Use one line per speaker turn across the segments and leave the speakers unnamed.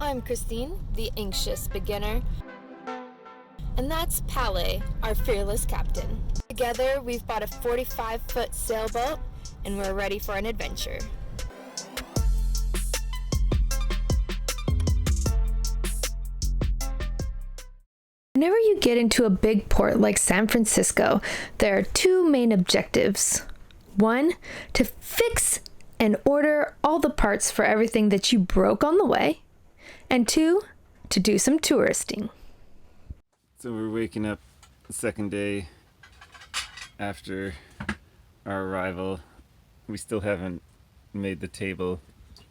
I'm Christine, the anxious beginner. And that's Palais, our fearless captain. Together, we've bought a 45-foot sailboat, and we're ready for an adventure. Whenever you get into a big port like San Francisco, there are two main objectives. One, to fix and order all the parts for everything that you broke on the way. And two, to do some touristing.
So we're waking up the second day after our arrival. We still haven't made the table,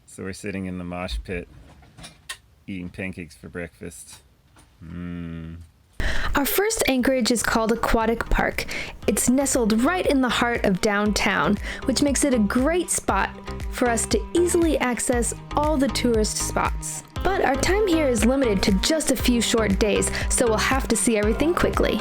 so we're sitting in the mosh pit eating pancakes for breakfast.
Our first anchorage is called Aquatic Park. It's nestled right in the heart of downtown, which makes it a great spot for us to easily access all the tourist spots. But our time here is limited to just a few short days, so we'll have to see everything quickly.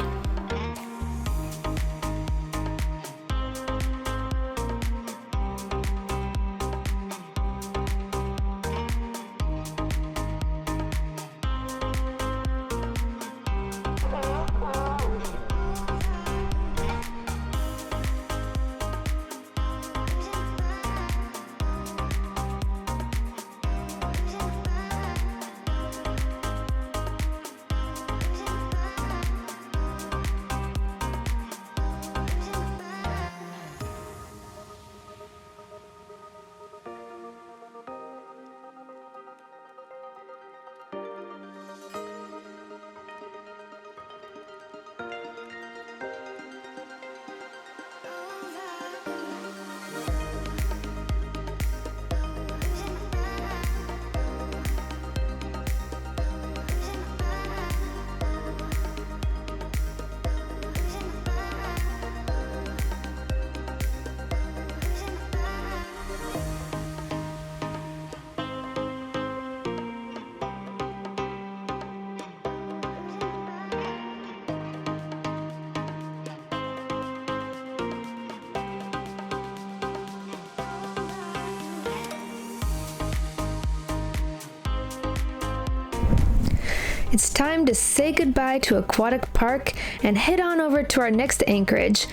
It's time to say goodbye to Aquatic Park and head on over to our next anchorage,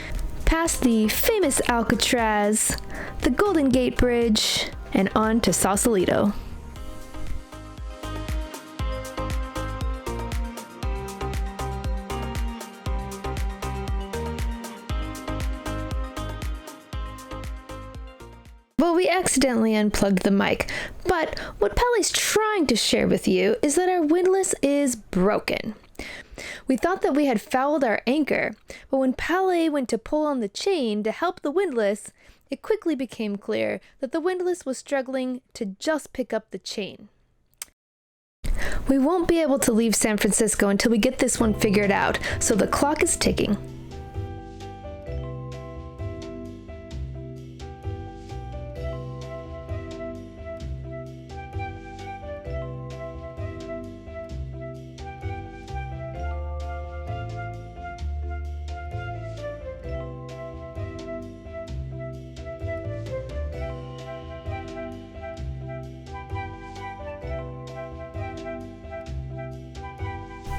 past the famous Alcatraz, the Golden Gate Bridge, and on to Sausalito. Well, we accidentally unplugged the mic, but what Pally's trying to share with you is that our windlass is broken. We thought that we had fouled our anchor, but when Pally went to pull on the chain to help the windlass, it quickly became clear that the windlass was struggling to just pick up the chain. We won't be able to leave San Francisco until we get this one figured out, so the clock is ticking.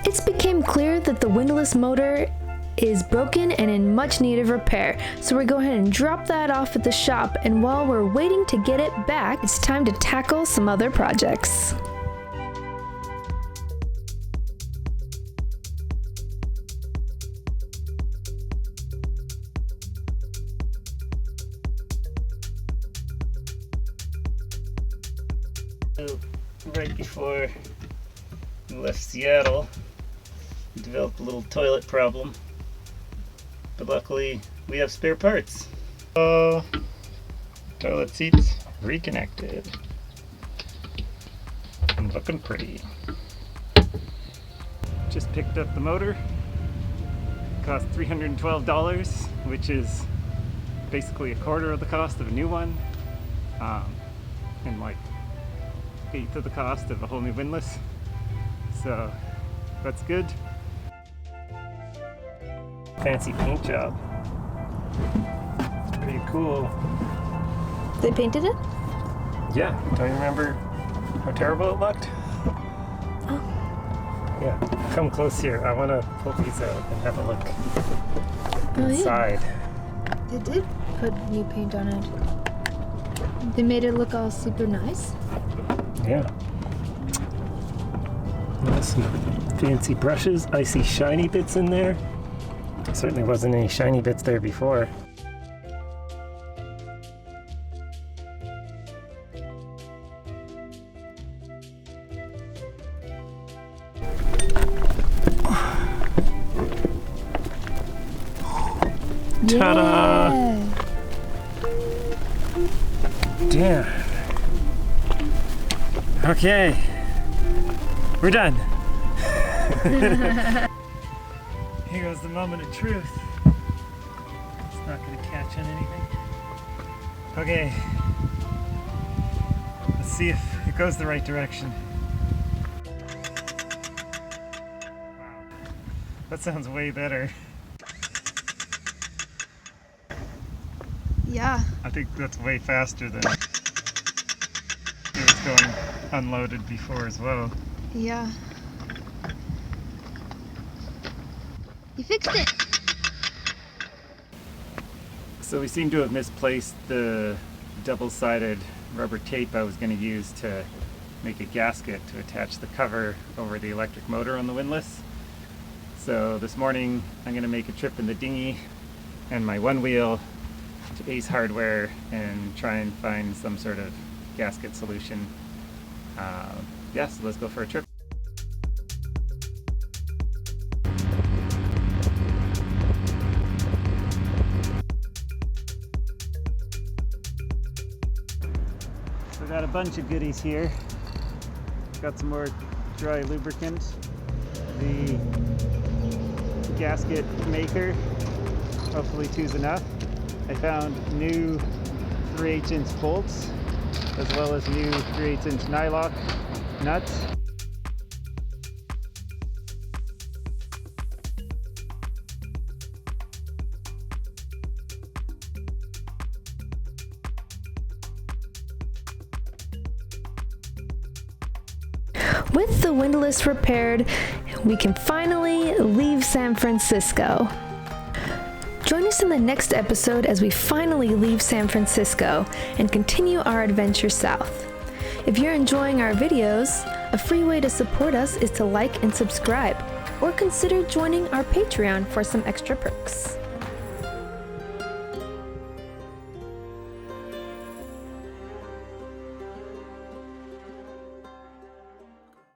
It became clear that the windlass motor is broken and in much need of repair, so we're going ahead and drop that off at the shop, and while we're waiting to get it back, it's time to tackle some other projects.
So, right before we left Seattle, we developed a little toilet problem, but luckily we have spare parts. So, toilet seats reconnected and looking pretty. Just picked up the motor. It cost $312, which is basically a quarter of the cost of a new one, and like eighth of the cost of a whole new windlass. So that's good. Fancy paint job. It's pretty cool.
They painted it?
Yeah, don't you remember how terrible it looked? Yeah, come close here. I want to pull these out and have a look inside.
They did put new paint on it. They made it look all super nice.
Yeah. There's some fancy brushes. I see shiny bits in there. Certainly wasn't any shiny bits there before. Ta-da! Damn. Okay. We're done. Here goes the moment of truth. It's not going to catch on anything. Okay. Let's see if it goes the right direction. Wow. That sounds way better.
Yeah.
I think that's way faster than it was going unloaded before as well.
Yeah. You fixed it.
So we seem to have misplaced the double-sided rubber tape I was going to use to make a gasket to attach the cover over the electric motor on the windlass. So this morning I'm going to make a trip in the dinghy and my one wheel to Ace Hardware and try and find some sort of gasket solution. Yeah, so let's go for a trip. So I got a bunch of goodies here. Got some more dry lubricant. The gasket maker, hopefully two's enough. I found new 3/8" bolts, as well as new 3/8" nylock nuts.
With the windlass repaired, we can finally leave San Francisco. Join us in the next episode as we finally leave San Francisco and continue our adventure south. If you're enjoying our videos, a free way to support us is to like and subscribe, or consider joining our Patreon for some extra perks.